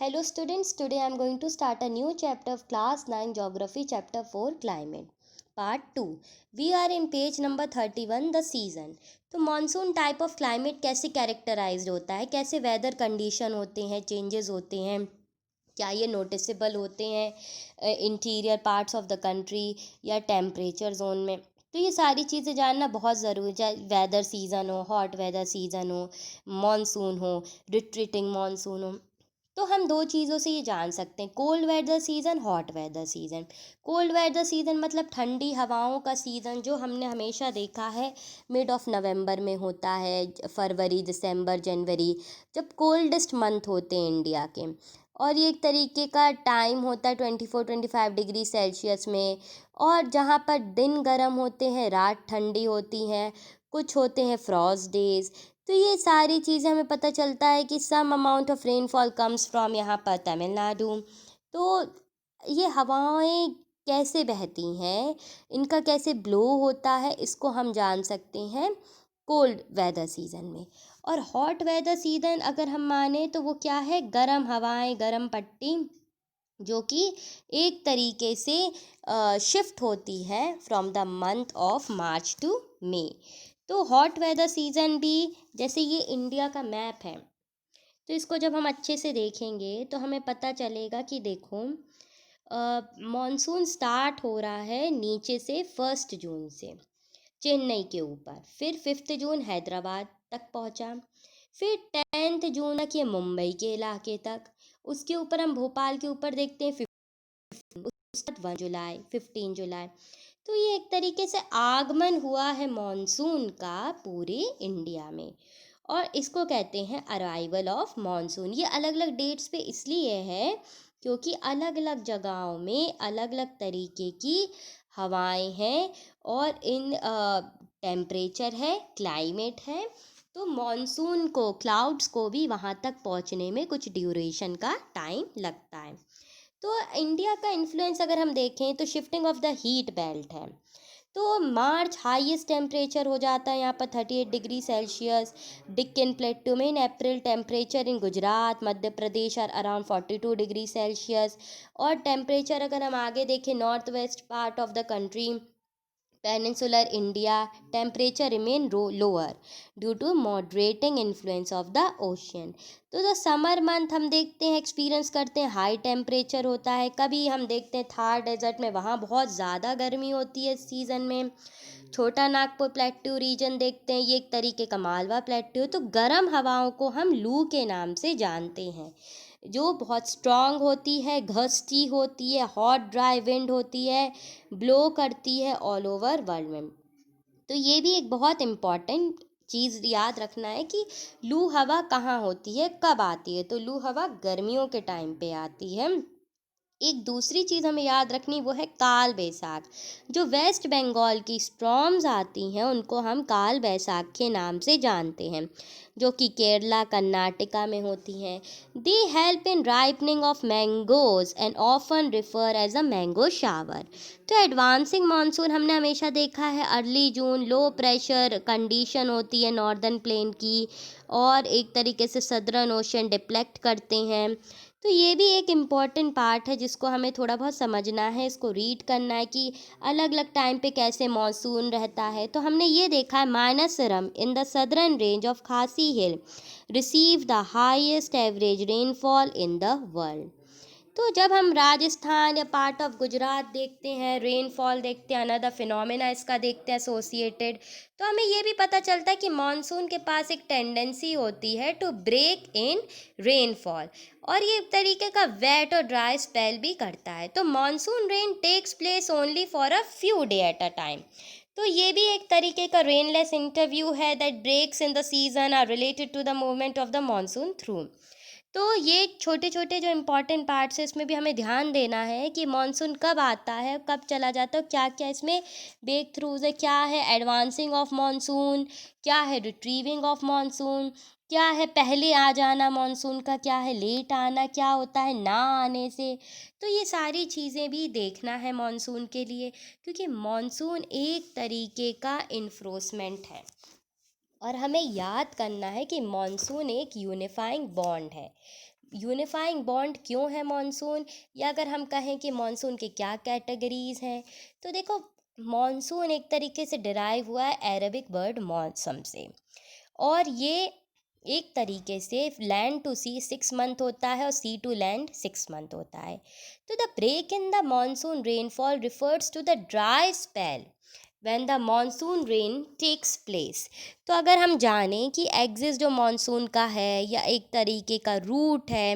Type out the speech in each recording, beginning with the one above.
Hello students, today I am going to start a new chapter of class 9 geography chapter 4 climate. Part 2. We are in page number 31 the season. तो monsoon type of climate कैसे characterised होता है, कैसे weather condition होते हैं, changes होते हैं, क्या ये नोटिसेबल होते हैं interior parts of the country या टेम्परेचर जोन में। तो ये सारी चीज़ें जानना बहुत ज़रूरी है, चाहे वेदर सीज़न हो, हॉट वेदर सीज़न हो, मानसून हो, रिट्रीटिंग मानसून हो। तो हम दो चीज़ों से ये जान सकते हैं, cold weather season, hot weather season. Cold weather season मतलब ठंडी हवाओं का सीज़न, जो हमने हमेशा देखा है मिड ऑफ नवंबर में होता है, फरवरी, दिसंबर, जनवरी, जब कोल्डेस्ट मंथ होते हैं इंडिया के। और ये एक तरीके का टाइम होता है 24-25 डिग्री सेल्सियस में, और जहाँ पर दिन गर्म होते हैं, रात ठंडी होती हैं, कुछ होते हैं फ्रॉस्ट डेज। तो ये सारी चीज़ें हमें पता चलता है कि some amount of rainfall comes from यहाँ पर तमिलनाडु। तो ये हवाएं कैसे बहती हैं, इनका कैसे ब्लो होता है, इसको हम जान सकते हैं कोल्ड वेदर सीज़न में। और हॉट वेदर सीज़न अगर हम माने तो वो क्या है, गर्म हवाएं, गर्म पट्टी, जो कि एक तरीके से शिफ्ट होती है from the month of March to May. तो हॉट वेदर सीज़न भी, जैसे ये इंडिया का मैप है, तो इसको जब हम अच्छे से देखेंगे तो हमें पता चलेगा कि देखो, मॉनसून स्टार्ट हो रहा है नीचे से 1 जून से चेन्नई के ऊपर, फिर 5 जून हैदराबाद तक पहुंचा, फिर 10 जून तक ये मुंबई के इलाके तक, उसके ऊपर हम भोपाल के ऊपर देखते हैं 1 जुलाई, 15 जुलाई। तो ये एक तरीके से आगमन हुआ है मॉनसून का पूरे इंडिया में, और इसको कहते हैं अराइवल ऑफ मॉनसून। ये अलग अलग डेट्स पे इसलिए है क्योंकि अलग अलग जगहों में अलग अलग तरीके की हवाएं हैं, और इन टेम्परेचर है, क्लाइमेट है। तो मॉनसून को, क्लाउड्स को भी वहाँ तक पहुँचने में कुछ ड्यूरेशन का टाइम लगता है। तो इंडिया का इन्फ्लुएंस अगर हम देखें तो shifting of the heat belt है। तो मार्च हाईएस्ट टेम्परेचर हो जाता है यहाँ पर 38 डिग्री सेल्सियस डिक्कन प्लेटू में। In April temperature in Gujarat, Madhya Pradesh are around 42 degree Celsius. और टेम्परेचर अगर हम आगे देखें, north west part of the country, peninsular India, temperature remain lower due to moderating influence of the ocean। तो जो समर मंथ हम देखते हैं, एक्सपीरियंस करते हैं, हाई टेम्परेचर होता है। कभी हम देखते हैं थार डेजर्ट में, वहाँ बहुत ज़्यादा गर्मी होती है इस सीज़न में। छोटा नागपुर प्लेट्यू रीजन देखते हैं, ये एक तरीके का मालवा प्लेट्यू। तो गर्म हवाओं को हम लू के नाम से जानते हैं, जो बहुत स्ट्रॉन्ग होती है, घसती होती है, हॉट ड्राई विंड होती है, ब्लो करती है ऑल ओवर वर्ल्ड में। तो ये भी एक बहुत इम्पॉर्टेंट चीज़ याद रखना है कि लू हवा कहाँ होती है, कब आती है। तो लू हवा गर्मियों के टाइम पे आती है। एक दूसरी चीज़ हमें याद रखनी, वो है काल बैसाख। जो वेस्ट बंगाल की स्टॉर्म्स आती हैं उनको हम काल बैसाख के नाम से जानते हैं, जो कि केरला, कर्नाटका में होती हैं। They help in ripening of mangoes and often refer as a mango shower. तो एडवांसिंग मानसून हमने हमेशा देखा है early June, low pressure condition होती है नॉर्दर्न प्लेन की, और एक तरीके से सदर्न ओशन डिप्लेक्ट करते हैं। तो ये भी एक इम्पॉर्टेंट पार्ट है जिसको हमें थोड़ा बहुत समझना है, इसको रीड करना है कि अलग अलग टाइम पे कैसे मॉनसून रहता है। तो हमने ये देखा है, Mawsynram in the southern range of Khasi hill receive the highest average rainfall in the world. तो जब हम राजस्थान या पार्ट ऑफ गुजरात देखते हैं, रेनफॉल देखते हैं, अनदर फिनोमेना इसका देखते हैं एसोसिएटेड, तो हमें ये भी पता चलता है कि मानसून के पास एक टेंडेंसी होती है टू ब्रेक इन रेनफॉल, और ये एक तरीके का वेट और ड्राई स्पेल भी करता है। तो monsoon rain takes place only for a few day at a time. तो ये भी एक तरीके का रेनलेस इंटरव्यू है that breaks in the season are related to the movement of the monsoon through. तो ये छोटे छोटे जो इम्पोर्टेंट पार्ट्स है, इसमें भी हमें ध्यान देना है कि मानसून कब आता है, कब चला जाता है, क्या क्या इसमें ब्रेक थ्रूज है, क्या है एडवांसिंग ऑफ मानसून, क्या है रिट्रीविंग ऑफ मानसून, क्या है पहले आ जाना मानसून का, क्या है लेट आना, क्या होता है ना आने से। तो ये सारी चीज़ें भी देखना है मानसून के लिए, क्योंकि मानसून एक तरीके का इन्फ्रोसमेंट है। और हमें याद करना है कि मॉनसून एक यूनिफाइंग बॉन्ड है। यूनिफाइंग बॉन्ड क्यों है मॉनसून, या अगर हम कहें कि मॉनसून के क्या कैटेगरीज हैं, तो देखो मॉनसून एक तरीके से डिराइव हुआ है अरबिक वर्ड मौसम से, और ये एक तरीके से लैंड टू सी 6 मंथ होता है और सी टू लैंड 6 मंथ होता है। तो the break in the monsoon rainfall refers to the dry spell when the monsoon rain takes place. तो अगर हम जानें कि एक्सिस जो मॉनसून का है या एक तरीके का रूट है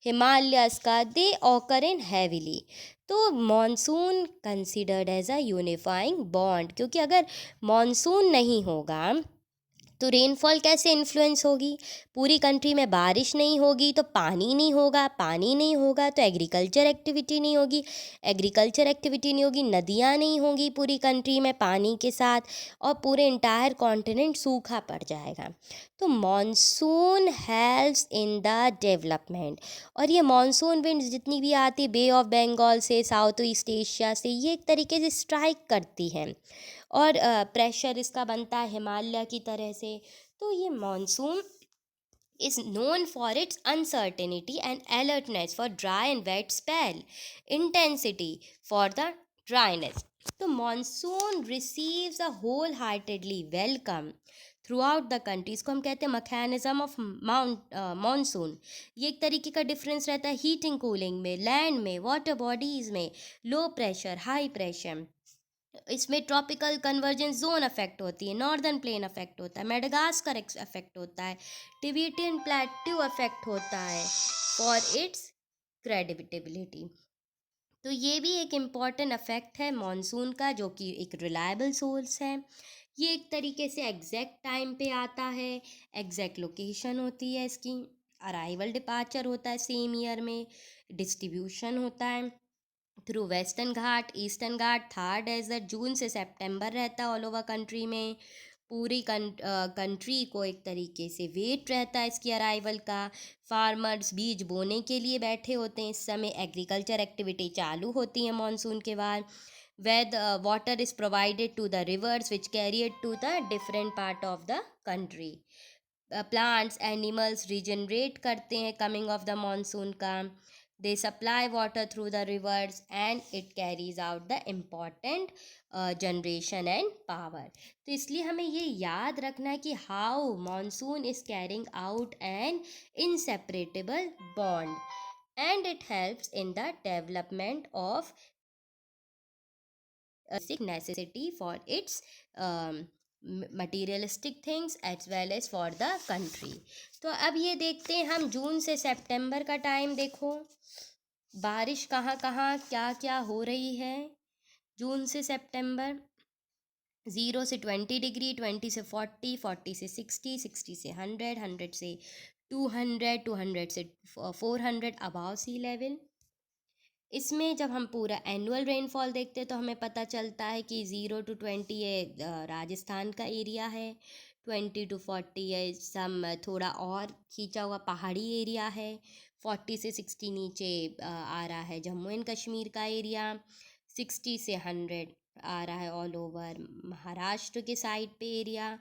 हिमालयस का, दे ऑकर इन हैविली। तो monsoon considered as a unifying bond, क्योंकि अगर मॉनसून नहीं होगा तो रेनफॉल कैसे इन्फ्लुएंस होगी, पूरी कंट्री में बारिश नहीं होगी तो पानी नहीं होगा, पानी नहीं होगा तो एग्रीकल्चर एक्टिविटी नहीं होगी, एग्रीकल्चर एक्टिविटी नहीं होगी, नदियाँ नहीं होंगी पूरी कंट्री में पानी के साथ, और पूरे इंटायर कॉन्टिनेंट सूखा पड़ जाएगा। तो monsoon helps in the development, और ये मॉनसून विंड्स जितनी भी आती बे ऑफ बंगाल से, साउथ ईस्ट एशिया से, ये एक तरीके से स्ट्राइक करती हैं और प्रेशर इसका बनता है हिमालय की तरह से। तो ये monsoon is known for its uncertainty and alertness for dry and wet spell, intensity for the dryness. तो monsoon receives a wholeheartedly welcome throughout the country. इसको हम कहते हैं मैकेनिज्म ऑफ मॉनसून। ये एक तरीके का डिफरेंस रहता है हीटिंग कूलिंग में, लैंड में, वाटर बॉडीज़ में, लो प्रेशर, हाई प्रेशर। इसमें ट्रॉपिकल कन्वर्जेंस जोन अफेक्ट होती है, नॉर्दर्न प्लेन अफेक्ट होता है, मेडागास्कर अफेक्ट होता है, टिबेटियन प्लेट्यू अफेक्ट होता है फॉर इट्स क्रेडिबिलिटी। तो ये भी एक इम्पॉर्टेंट अफेक्ट है मॉनसून का, जो कि एक रिलायबल सोर्स है। ये एक तरीके से एग्जैक्ट टाइम पे आता है, एग्जैक्ट लोकेशन होती है इसकी, अराइवल डिपार्चर होता है सेम ईयर में, डिस्ट्रीब्यूशन होता है थ्रू वेस्टर्न घाट, ईस्टर्न घाट, थार डेजर्ट, जून से सितंबर रहता है ऑल ओवर कंट्री में। पूरी कंट्री को एक तरीके से वेट रहता है इसकी अराइवल का। फार्मर्स बीज बोने के लिए बैठे होते हैं इस समय, एग्रीकल्चर एक्टिविटी चालू होती है मानसून के बाद। The water is provided to the rivers which carry it to the different part of the country. Plants animals regenerate करते हैं कमिंग ऑफ द मानसून का। They supply water through the rivers and it carries out the important generation and power. तो इसलिए हमें ये याद रखना है कि how monsoon is carrying out an inseparable bond and it helps in the development of basic necessity for its materialistic things as well as for the country। तो अब ये देखते हैं हम जून से सितंबर का टाइम। देखो बारिश कहाँ कहाँ क्या क्या हो रही है जून से सितंबर। 0 से 20 डिग्री, 20 से 40, 40 से 60, 60 से 100, 100 से 200, 200 से 400 अबाव सी लेवल। इसमें जब हम पूरा एनुअल रेनफॉल देखते हैं तो हमें पता चलता है कि 0 to 20 ये राजस्थान का एरिया है, 20 to 40 ये सम थोड़ा और खींचा हुआ पहाड़ी एरिया है, 40 से 60 नीचे आ रहा है जम्मू एंड कश्मीर का एरिया, 60 से 100 आ रहा है ऑल ओवर महाराष्ट्र के साइड पे एरिया,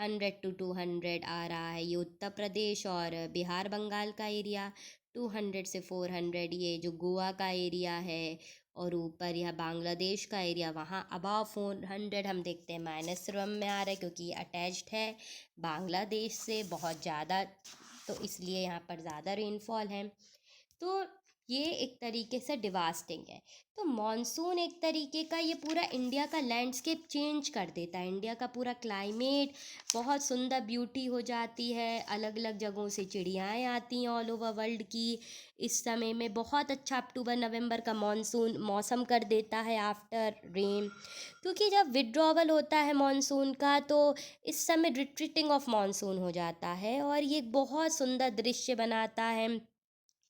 100 to 200 आ रहा है ये उत्तर प्रदेश और बिहार बंगाल का एरिया, 200 से 400 ये जो गोवा का एरिया है, और ऊपर यह बांग्लादेश का एरिया, वहाँ अबाव 400 हम देखते हैं माइनस में आ रहा है क्योंकि ये अटैच्ड है बांग्लादेश से बहुत ज़्यादा, तो इसलिए यहाँ पर ज़्यादा रेनफॉल है। तो ये एक तरीके से डिवास्टिंग है। तो मॉनसून एक तरीके का ये पूरा इंडिया का लैंडस्केप चेंज कर देता है, इंडिया का पूरा क्लाइमेट बहुत सुंदर ब्यूटी हो जाती है, अलग अलग जगहों से चिड़ियाएँ आती हैं ऑल ओवर वर्ल्ड की। इस समय में बहुत अच्छा अक्टूबर नवंबर का मॉनसून मौसम कर देता है आफ्टर रेन, क्योंकि जब विड्रॉवल होता है मॉनसून का तो इस समय रिट्रीटिंग ऑफ मॉनसून हो जाता है, और ये बहुत सुंदर दृश्य बनाता है।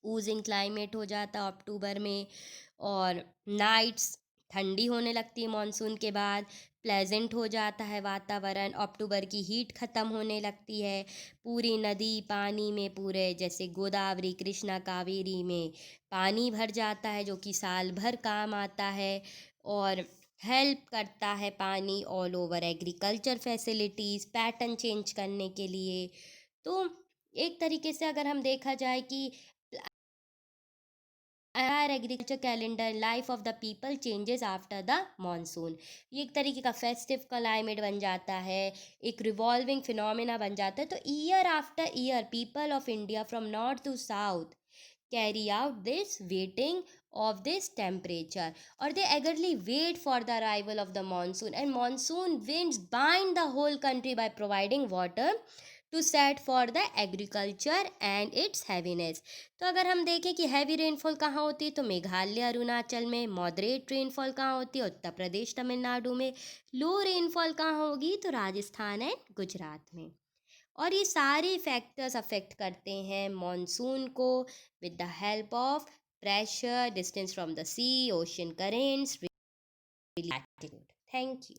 ऊजिंग क्लाइमेट हो जाता है अक्टूबर में, और नाइट्स ठंडी होने लगती है मॉनसून के बाद, प्लेजेंट हो जाता है वातावरण, अक्टूबर की हीट ख़त्म होने लगती है, पूरी नदी पानी में, पूरे जैसे गोदावरी कृष्णा कावेरी में पानी भर जाता है जो कि साल भर काम आता है और हेल्प करता है पानी all over agriculture facilities pattern change करने के लिए। तो एक तरीके से अगर हम देखा जाए कि entire agriculture calendar life of the people changes after the monsoon. ये एक तरीके का फेस्टिव क्लाइमेट बन जाता है, एक रिवॉल्विंग फिनोमिना बन जाता है। तो year after year people of India from north to south carry out this waiting of this temperature, or they eagerly wait for the arrival of the monsoon, and monsoon winds bind the whole country by providing water to set for the agriculture and its heaviness। तो अगर हम देखें कि heavy rainfall कहाँ होती है, तो मेघालय अरुणाचल में। मॉडरेट रेनफॉल कहाँ होती है, उत्तर प्रदेश तमिलनाडु में। लो रेनफॉल कहाँ होगी, तो राजस्थान एंड गुजरात में। और ये सारे फैक्टर्स अफेक्ट करते हैं मॉनसून को with the help of pressure, distance from the sea, ocean currents, latitude. Thank you.